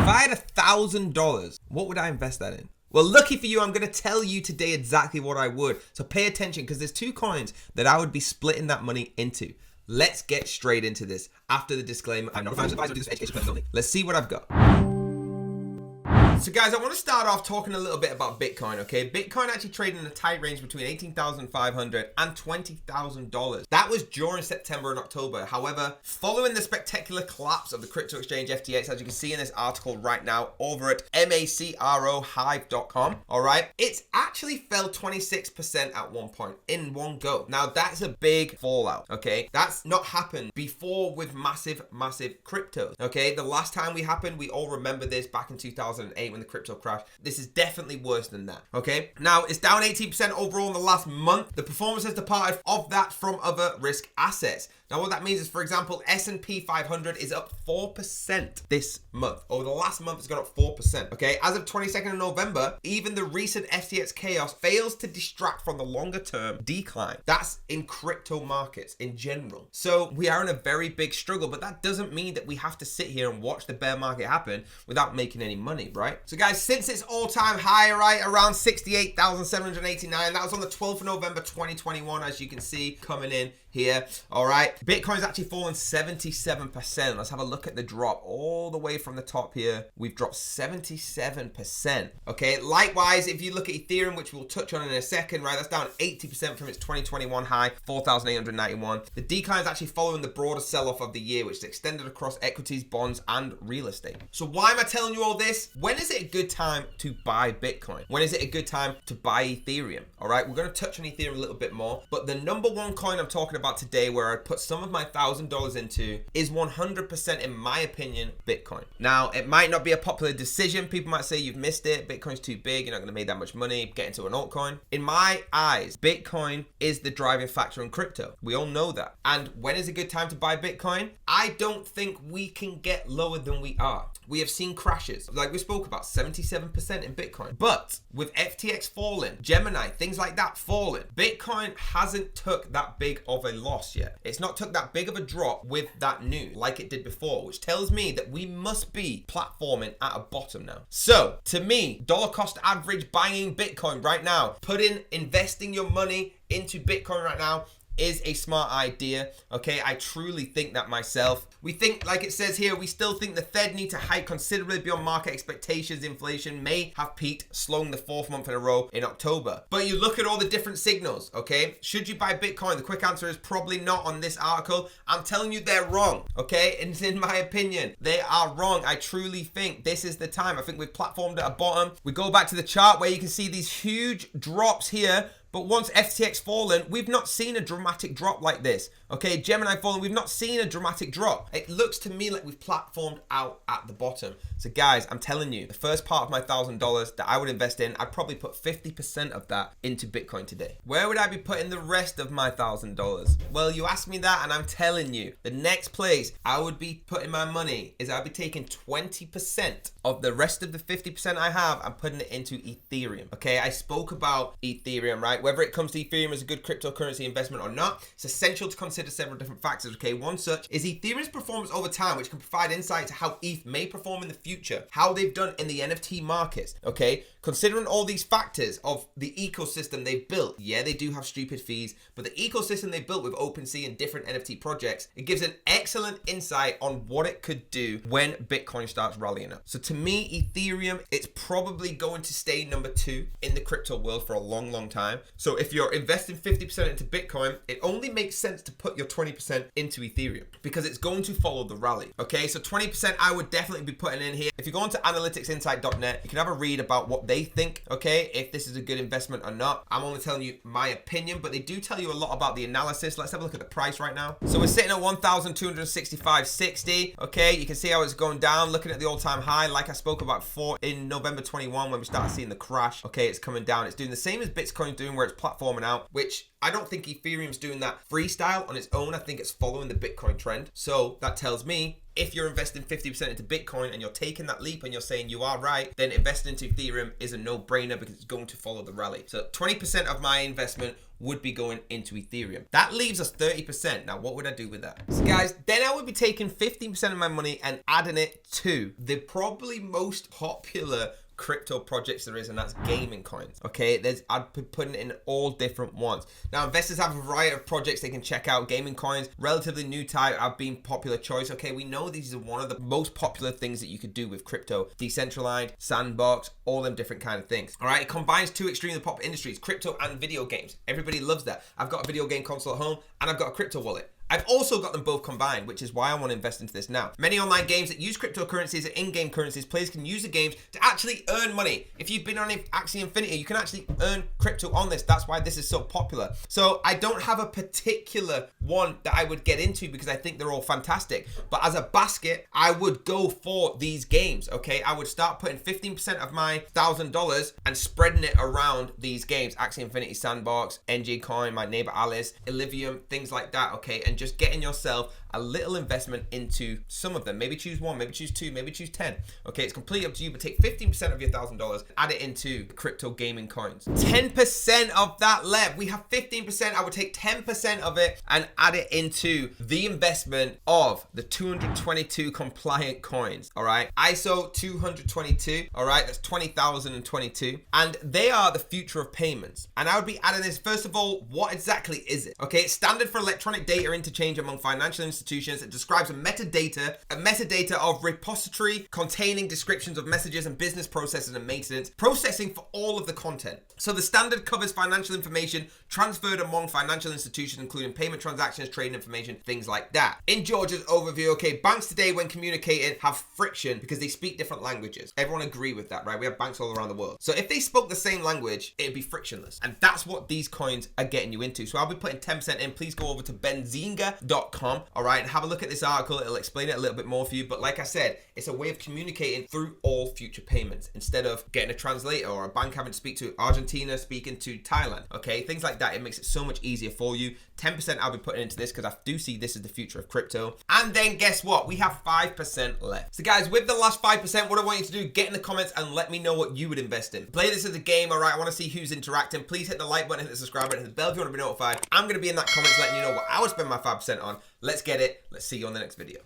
I had $1,000, what would I invest that in? Well, lucky for you, I'm going to tell you today exactly what I would. So pay attention, because there's 2 coins that I would be splitting that money into. Let's get straight into this. After the disclaimer, I'm not a financial advisor, do this for education purposes only. Let's see what I've got. So guys, I want to start off talking a little bit about Bitcoin, okay? Bitcoin actually traded in a tight range between $18,500 and $20,000. That was during September and October. However, following the spectacular collapse of the crypto exchange FTX, as you can see in this article right now over at macrohive.com, all right, it's actually fell 26% at one point in one go. Now, that's a big fallout, okay? That's not happened before with massive cryptos, okay? The last time we happened, we all remember this back in 2008 when the crypto crashed. This is definitely worse than that, okay? Now, it's down 18% overall in the last month. The performance has departed of that from other risk assets. Now, what that means is, for example, S&P 500 is up 4% this month. Over the last month, it's gone up 4%, okay? As of 22nd of November, even the recent FTX chaos fails to distract from the longer-term decline. That's in crypto markets in general. So we are in a very big struggle, but that doesn't mean that we have to sit here and watch the bear market happen without making any money, right? So guys, since its all-time high, right, around 68,789, that was on the 12th of November, 2021, as you can see, coming in here, all right? Bitcoin's actually fallen 77%. Let's have a look at the drop all the way from the top here. We've dropped 77%, okay? Likewise, if you look at Ethereum, which we'll touch on in a second, right, that's down 80% from its 2021 high, 4,891. The decline is actually following the broader sell-off of the year, which is extended across equities, bonds, and real estate. So why am I telling you all this? When is it a good time to buy Bitcoin? When is it a good time to buy Ethereum? All right, we're going to touch on Ethereum a little bit more, but the number one coin I'm talking about today, where I put some of my $1,000 into, is 100%, in my opinion, Bitcoin. Now, it might not be a popular decision. People might say you've missed it. Bitcoin's too big. You're not going to make that much money. Get into an altcoin. In my eyes, Bitcoin is the driving factor in crypto. We all know that. And when is a good time to buy Bitcoin? I don't think we can get lower than we are. We have seen crashes, like we spoke about, 77% in Bitcoin. But with FTX falling, Gemini, things like that falling, Bitcoin hasn't took that big of a loss yet. It's not took that big of a drop with that news like it did before, which tells me that we must be platforming at a bottom now. So to me, dollar cost average buying Bitcoin right now, investing your money into Bitcoin right now is a smart idea, okay? I truly think that myself. We think, like it says here, we still think the Fed need to hike considerably beyond market expectations. Inflation may have peaked, slowing the 4th month in a row in October. But you look at all the different signals, okay? Should you buy Bitcoin? The quick answer is probably not on this article. I'm telling you they're wrong, okay? And in my opinion, they are wrong. I truly think this is the time. I think we've platformed at a bottom. We go back to the chart where you can see these huge drops here. But once FTX fallen, we've not seen a dramatic drop like this. Okay, Gemini fallen, we've not seen a dramatic drop. It looks to me like we've platformed out at the bottom. So guys, I'm telling you, the first part of my $1,000 that I would invest in, I'd probably put 50% of that into Bitcoin today. Where would I be putting the rest of my $1,000? Well, you asked me that and I'm telling you, the next place I would be putting my money is I'd be taking 20% of the rest of the 50% I have and putting it into Ethereum. Okay, I spoke about Ethereum, right? Whether it comes to Ethereum as a good cryptocurrency investment or not, it's essential to consider several different factors, okay? One such is Ethereum's performance over time, which can provide insight to how ETH may perform in the future, how they've done in the NFT markets, okay? Considering all these factors of the ecosystem they've built, yeah, they do have stupid fees, but the ecosystem they built with OpenSea and different NFT projects, it gives an excellent insight on what it could do when Bitcoin starts rallying up. So to me, Ethereum, it's probably going to stay number 2 in the crypto world for a long, long time. So if you're investing 50% into Bitcoin, it only makes sense to put your 20% into Ethereum because it's going to follow the rally. Okay, so 20% I would definitely be putting in here. If you go onto analyticsinsight.net, you can have a read about what they think, okay, if this is a good investment or not. I'm only telling you my opinion, but they do tell you a lot about the analysis. Let's have a look at the price right now. So we're sitting at 1,265.60. Okay, you can see how it's going down, looking at the all-time high, like I spoke about before in November 21 when we started seeing the crash. Okay, it's coming down. It's doing the same as Bitcoin doing where it's platforming out, which I don't think Ethereum's doing that freestyle on its own. I think it's following the Bitcoin trend. So that tells me if you're investing 50% into Bitcoin and you're taking that leap and you're saying you are right, then investing into Ethereum is a no-brainer because it's going to follow the rally. So 20% of my investment would be going into Ethereum. That leaves us 30%. Now, what would I do with that? So guys, then I would be taking 15% of my money and adding it to the probably most popular crypto projects there is, and that's gaming coins. Okay, I'd be putting it in all different ones. Now, investors have a variety of projects they can check out. Gaming coins, relatively new type, have been popular choice. Okay, we know these are one of the most popular things that you could do with crypto. Decentralized, sandbox, all them different kind of things. All right, it combines two extremely popular industries, crypto and video games. Everybody loves that. I've got a video game console at home and I've got a crypto wallet. I've also got them both combined, which is why I want to invest into this now. Many online games that use cryptocurrencies and in-game currencies, players can use the games to actually earn money. If you've been on Axie Infinity, you can actually earn crypto on this. That's why this is so popular. So I don't have a particular one that I would get into because I think they're all fantastic. But as a basket, I would go for these games, okay? I would start putting 15% of my $1,000 and spreading it around these games. Axie Infinity, Sandbox, NG Coin, My Neighbor Alice, Illivium, things like that, okay? And just getting yourself a little investment into some of them. Maybe choose one, maybe choose two, maybe choose 10. Okay, it's completely up to you, but take 15% of your $1,000, add it into crypto gaming coins. 10% of that left. We have 15%. I would take 10% of it and add it into the investment of the 222 compliant coins. All right, ISO 222. All right, that's 20,022. And they are the future of payments. And I would be adding this, first of all, what exactly is it? Okay, it's standard for electronic data interchange among financial institutions. It describes a metadata of repository containing descriptions of messages and business processes and maintenance, processing for all of the content. So the standard covers financial information transferred among financial institutions, including payment transactions, trading information, things like that. In George's overview, okay, banks today when communicating have friction because they speak different languages. Everyone agree with that, right? We have banks all around the world. So if they spoke the same language, it'd be frictionless. And that's what these coins are getting you into. So I'll be putting 10% in. Please go over to benzinga.com, all right, and have a look at this article. It'll explain it a little bit more for you. But like I said, it's a way of communicating through all future payments instead of getting a translator or a bank having to speak to Argentina, speaking to Thailand, okay? Things like that. It makes it so much easier for you. 10% I'll be putting into this because I do see this as the future of crypto. And then guess what? We have 5% left. So guys, with the last 5%, what I want you to do, get in the comments and let me know what you would invest in. Play this as a game, all right? I want to see who's interacting. Please hit the like button, hit the subscribe button, hit the bell if you want to be notified. I'm going to be in that comments letting you know what I would spend my 5% on. Let's get it. Let's see you on the next video.